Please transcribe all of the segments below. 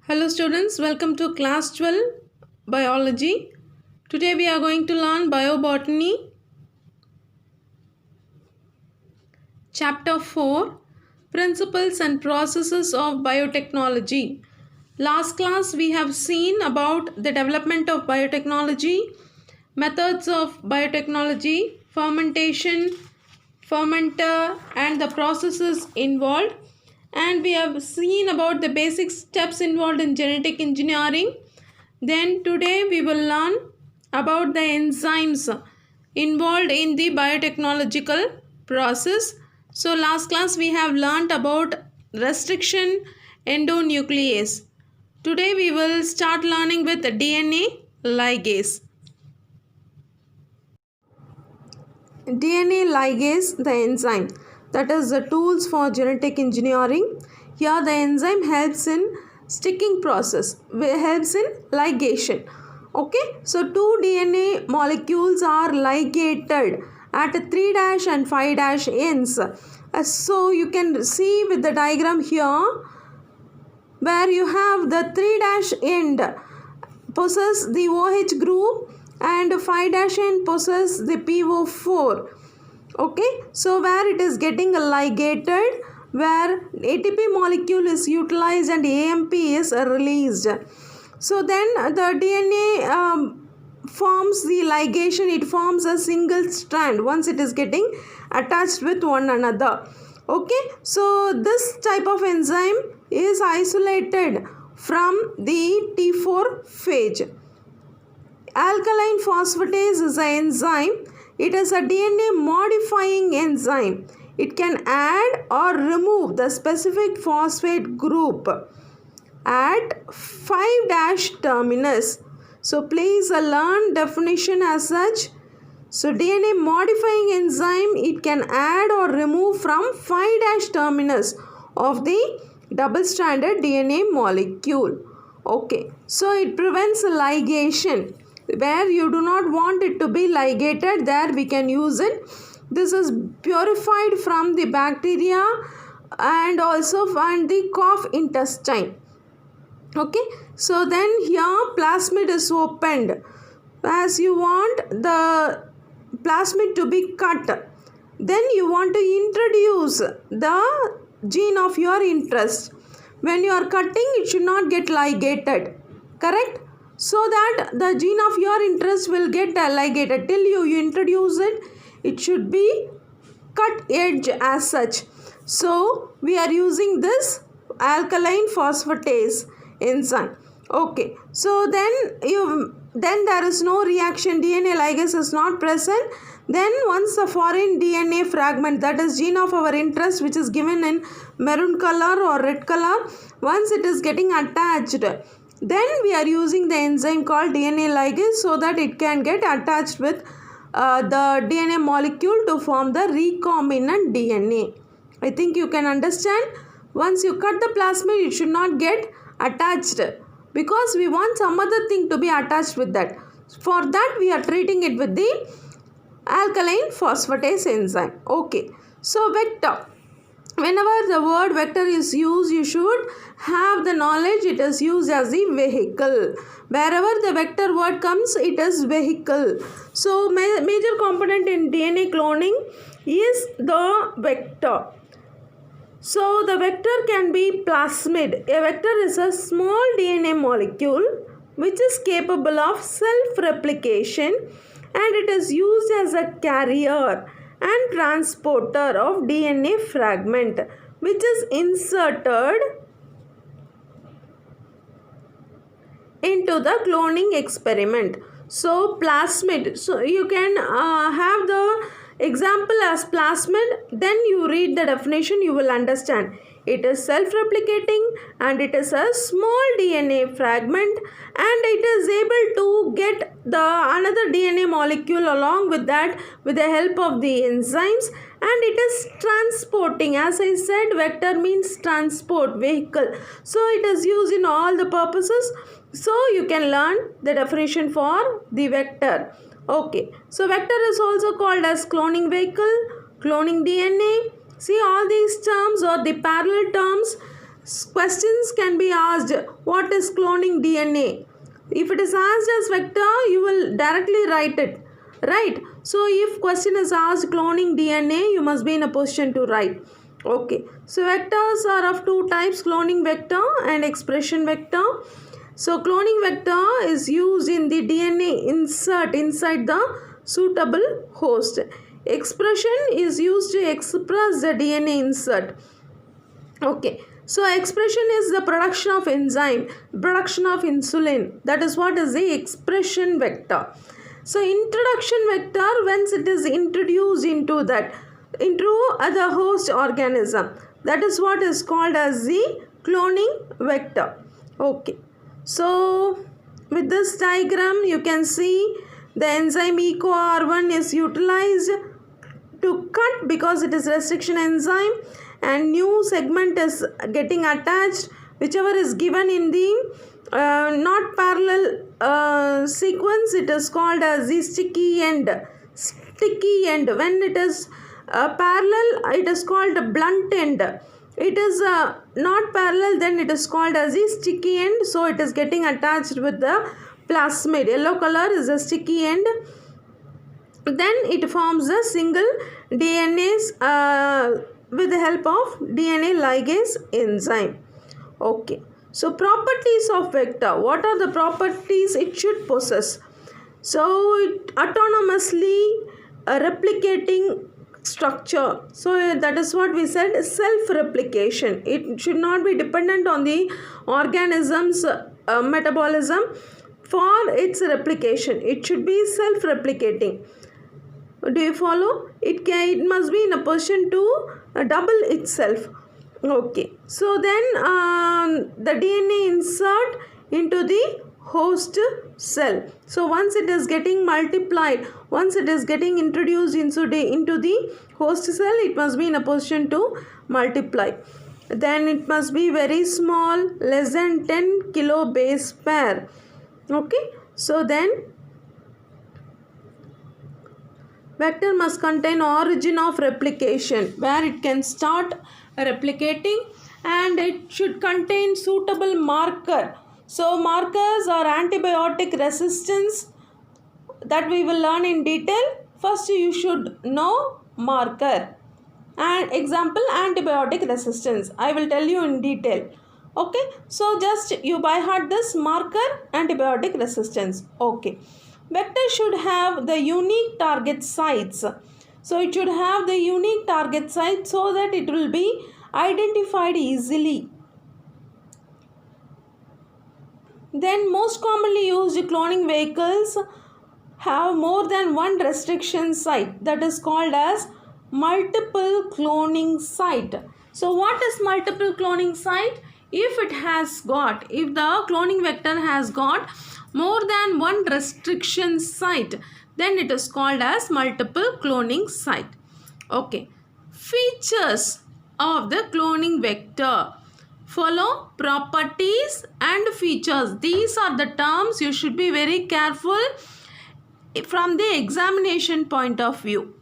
Hello students, welcome to class 12 biology. Today we are going to learn biobotany chapter 4 principles and processes of biotechnology. Last class we have seen about the development of biotechnology, methods of biotechnology, fermentation, fermenter and the processes involved, and we have seen about the basic steps involved in genetic engineering. Then today we will learn about the enzymes involved in the biotechnological process. So last class we have learned about restriction endonuclease. Today we will start learning with DNA ligase. DNA ligase, the enzyme, that is the tools for genetic engineering. Here the enzyme helps in sticking process, helps in ligation. Okay, so two DNA molecules are ligated at 3' and 5' ends. So you can see with the diagram here where you have the 3' end possess the OH group and 5' end possess the PO4. Okay, so where it is getting ligated, where ATP molecule is utilized and AMP is released. So then the DNA forms the ligation, it forms a single strand once it is getting attached with one another. Okay, so this type of enzyme is isolated from the T4 phage. Alkaline phosphatase is an enzyme. It is a DNA modifying enzyme. It can add or remove the specific phosphate group at 5' terminus. So please learn definition as such. So DNA modifying enzyme, it can add or remove from 5' terminus of the double-stranded DNA molecule. Okay, so it prevents ligation. Where you do not want it to be ligated, there we can use it. This is purified from the bacteria and also from the cough intestine. Okay, so then here plasmid is opened. As you want the plasmid to be cut, then you want to introduce the gene of your interest. When you are cutting, it should not get ligated, correct? So that the gene of your interest will get ligated. Till you introduce it, it should be cut edge as such. So we are using this alkaline phosphatase enzyme. Okay, so then there is no reaction, DNA ligase is not present. Then once a foreign DNA fragment, that is gene of our interest, which is given in maroon color or red color, once it is getting attached, then we are using the enzyme called DNA ligase so that it can get attached with the DNA molecule to form the recombinant DNA. I think you can understand. Once you cut the plasmid, it should not get attached because we want some other thing to be attached with that. For that, we are treating it with the alkaline phosphatase enzyme. Okay, so vector. Whenever the word vector is used, you should have the knowledge it is used as the vehicle. Wherever the vector word comes, it is vehicle. So major component in DNA cloning is the vector. So the vector can be plasmid. A vector is a small DNA molecule which is capable of self-replication, and it is used as a carrier and transporter of DNA fragment which is inserted into the cloning experiment. So plasmid, so you can have the example as plasmid, then you read the definition, you will understand. It is self-replicating and it is a small DNA fragment, and it is able to get the another DNA molecule along with that with the help of the enzymes, and it is transporting. As I said, vector means transport, vehicle. So it is used in all the purposes. So you can learn the definition for the vector. Okay, so vector is also called as cloning vehicle, cloning DNA. See, all these terms or the parallel terms questions can be asked, what is cloning DNA? If it is asked as vector, you will directly write it, right? So if question is asked cloning DNA, you must be in a position to write. Okay, so vectors are of two types, cloning vector and expression vector. So cloning vector is used in the DNA insert inside the suitable host. Expression is used to express the DNA insert. Okay, so expression is the production of enzyme, production of insulin. That is what is the expression vector. So introduction vector, once it is introduced into the host organism, that is what is called as the cloning vector. Okay, so with this diagram you can see the enzyme EcoR1 is utilized to cut because it is restriction enzyme, and new segment is getting attached, whichever is given in the not parallel sequence, it is called as the sticky end. When it is parallel, it is called blunt end. It is not parallel, then it is called as the sticky end. So it is getting attached with the plasmid. Yellow color is the sticky end. Then it forms a single DNase with the help of DNA ligase enzyme. Okay, so properties of vector. What are the properties it should possess? So it autonomously replicating structure. So that is what we said, self-replication. It should not be dependent on the organism's metabolism for its replication. It should be self-replicating. Do you follow? It must be in a position to double itself. Okay, so then the DNA insert into the host cell. So once it is getting multiplied, once it is getting introduced into the host cell, it must be in a position to multiply. Then it must be very small, less than 10 kilo base pair. Okay, so then vector must contain origin of replication, where it can start replicating, and it should contain suitable marker. So markers are antibiotic resistance, that we will learn in detail. First you should know marker. And example, antibiotic resistance, I will tell you in detail. Okay, so just you by heart this marker, antibiotic resistance. Okay, vector should have the unique target sites. So it should have the unique target site so that it will be identified easily. Then most commonly used cloning vehicles have more than one restriction site, that is called as multiple cloning site. So what is multiple cloning site? If the cloning vector has got more than one restriction site, then it is called as multiple cloning site. Okay, features of the cloning vector. Follow properties and features. These are the terms you should be very careful from the examination point of view.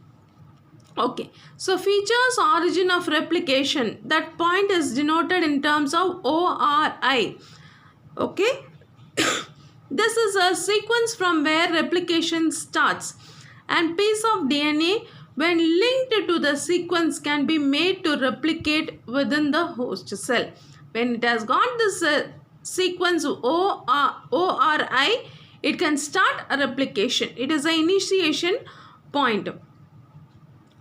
Okay, so features, origin of replication, that point is denoted in terms of ORI. Okay, this is a sequence from where replication starts, and piece of DNA when linked to the sequence can be made to replicate within the host cell. When it has got this sequence ORI, it can start a replication. It is an initiation point.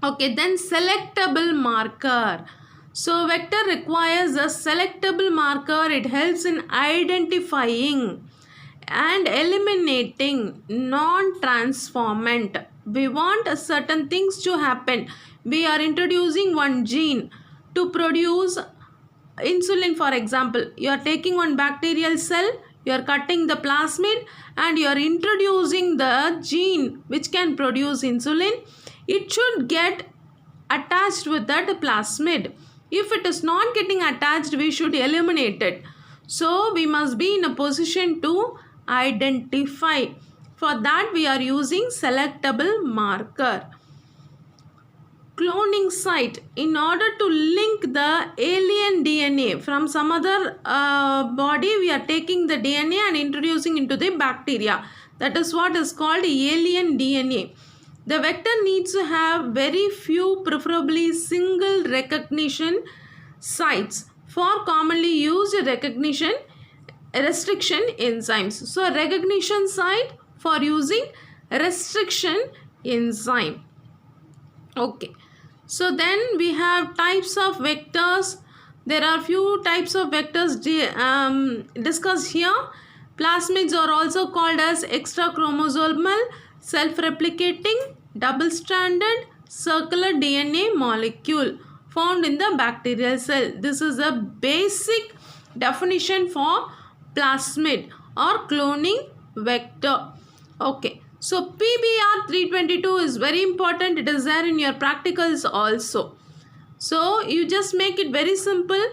Okay, then selectable marker. So vector requires a selectable marker. It helps in identifying and eliminating non-transformant. We want certain things to happen. We are introducing one gene to produce insulin, for example. You are taking one bacterial cell, you are cutting the plasmid, and you are introducing the gene which can produce insulin. It should get attached with that plasmid. If it is not getting attached, we should eliminate it. So we must be in a position to identify. For that we are using selectable marker. Cloning site. In order to link the alien DNA DNA from some other body. We are taking the DNA and introducing into the bacteria. That is what is called alien DNA. The vector needs to have very few, preferably single recognition sites for commonly used recognition restriction enzymes. So recognition site for using restriction enzyme. Okay. So then we have types of vectors. There are few types of vectors discussed here. Plasmids are also called as extrachromosomal, self-replicating, double-stranded, circular DNA molecule found in the bacterial cell. This is a basic definition for plasmid or cloning vector. Okay. So PBr322 is very important. It is there in your practicals also. So you just make it very simple.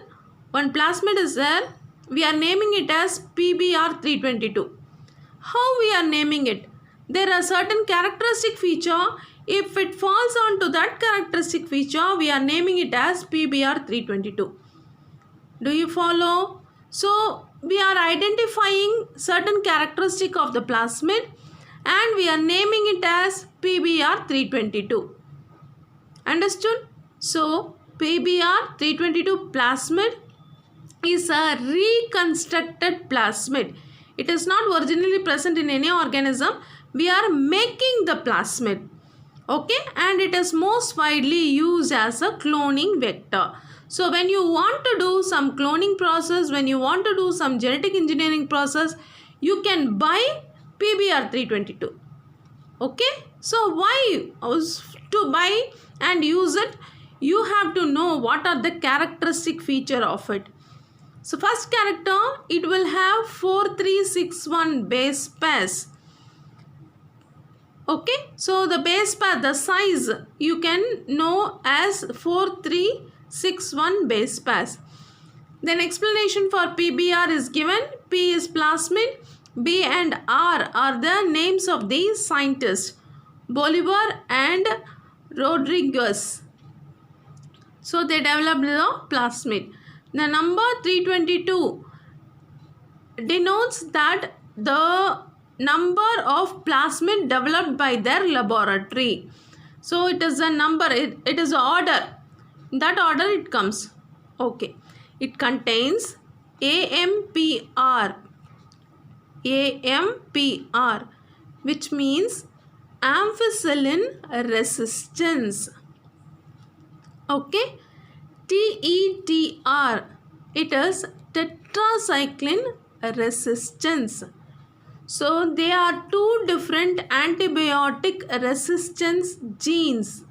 One plasmid is there. We are naming it as PBr322. How we are naming it? There are certain characteristic feature. If it falls onto that characteristic feature, we are naming it as PBr322. Do you follow? So we are identifying certain characteristic of the plasmid and we are naming it as PBr322. Understood? So PBr322 plasmid is a reconstructed plasmid. It is not originally present in any organism. We are making the plasmid. Okay, and it is most widely used as a cloning vector. So when you want to do some cloning process, when you want to do some genetic engineering process, you can buy PBr322. Okay, so why to buy and use it? You have to know what are the characteristic feature of it. So first character, it will have 4361 base pairs. Okay, so the base pair, the size you can know as 4361 base pairs. Then explanation for PBr is given. P is plasmid. B and R are the names of these scientists, Bolivar and Rodriguez. So they developed the plasmid. The number 322 denotes that the number of plasmid developed by their laboratory. So it is a number, it is an order. In that order it comes. Okay. It contains AMPR, which means ampicillin resistance. Okay. TETR, it is tetracycline resistance. So they are two different antibiotic resistance genes.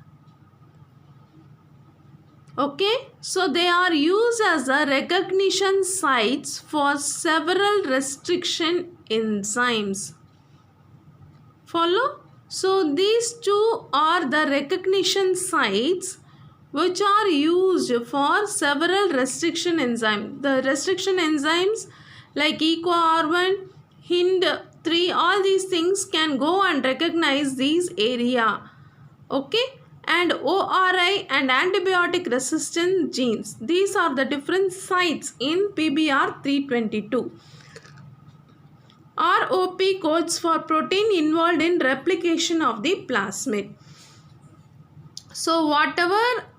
Okay, so they are used as a recognition sites for several restriction enzymes. Follow? So these two are the recognition sites which are used for several restriction enzymes. The restriction enzymes like EcoR1, HIND3, all these things can go and recognize these area. Okay, and ORI and antibiotic resistant genes. These are the different sites in PBr322. ROP codes for protein involved in replication of the plasmid. So whatever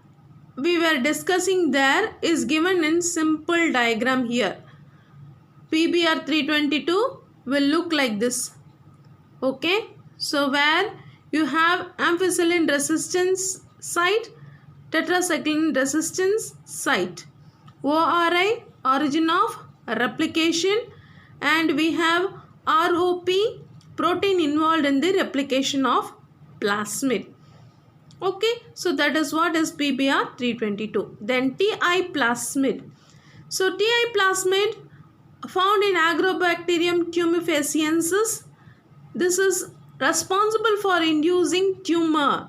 we were discussing there is given in simple diagram here. PBr322 will look like this. Okay, so where you have ampicillin resistance site, tetracycline resistance site, ORI, origin of replication, and we have ROP, protein involved in the replication of plasmid. Okay, so that is what is PBr322. Then TI plasmid. So TI plasmid found in Agrobacterium tumefaciensis. This is responsible for inducing tumor.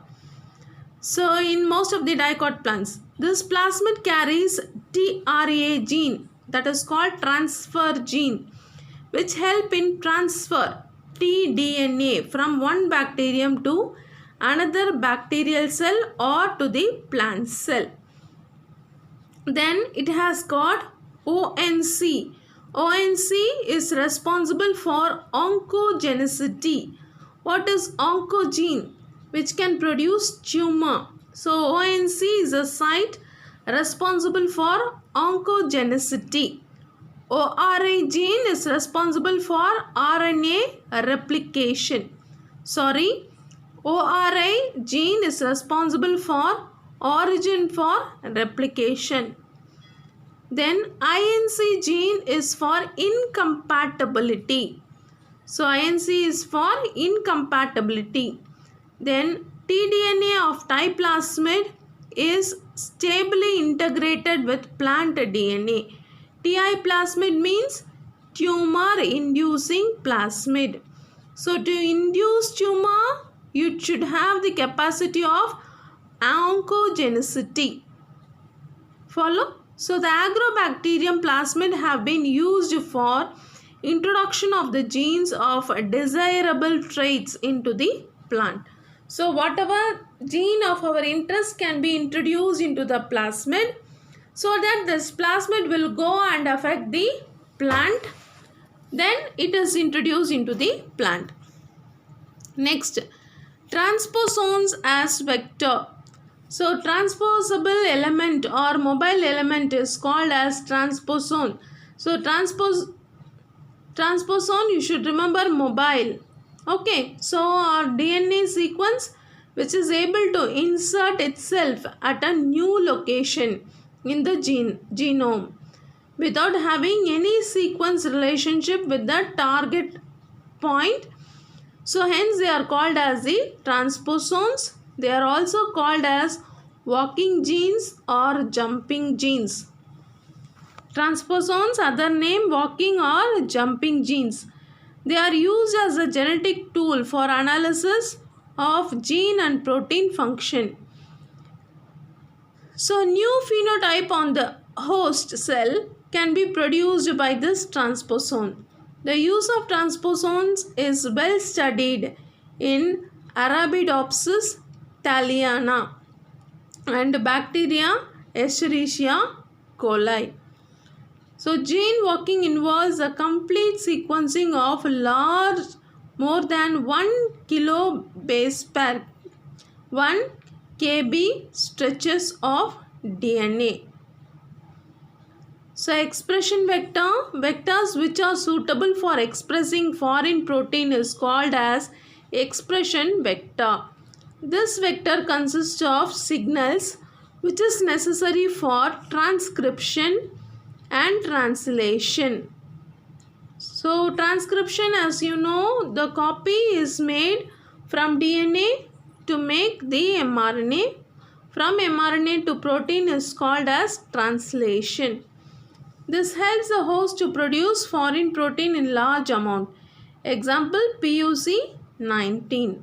So in most of the dicot plants, this plasmid carries TRA gene, that is called transfer gene, which help in transfer tDNA from one bacterium to another bacterial cell or to the plant cell. Then it has got ONC. ONC is responsible for oncogenicity. What is oncogene? Which can produce tumor. So ONC is a site responsible for oncogenicity. ORI gene is responsible for RNA replication. ORI gene is responsible for origin for replication. Then INC gene is for incompatibility. So INC is for incompatibility. Then tDNA of Ti plasmid is stably integrated with plant DNA. Ti plasmid means tumor inducing plasmid. So to induce tumor, you should have the capacity of oncogenicity. Follow? So the agrobacterium plasmid have been used for introduction of the genes of desirable traits into the plant. So whatever gene of our interest can be introduced into the plasmid, so that this plasmid will go and affect the plant. Then it is introduced into the plant. Next, transposons as vector. So transposable element or mobile element is called as transposon. So transposon you should remember mobile. Okay, so our DNA sequence which is able to insert itself at a new location in the genome without having any sequence relationship with the target point. So hence they are called as the transposons. They are also called as walking genes or jumping genes. Transposons, other name walking or jumping genes. They are used as a genetic tool for analysis of gene and protein function. So new phenotype on the host cell can be produced by this transposon. The use of transposons is well studied in Arabidopsis thaliana and bacteria Escherichia coli. So gene walking involves a complete sequencing of large, more than 1 kilo base pair, 1 kb stretches of DNA. So expression vector, vectors which are suitable for expressing foreign protein is called as expression vector. This vector consists of signals which is necessary for transcription and translation. So transcription, as you know, the copy is made from DNA to make the mRNA. From mRNA to protein is called as translation. This helps the host to produce foreign protein in large amount. Example, PUC 19.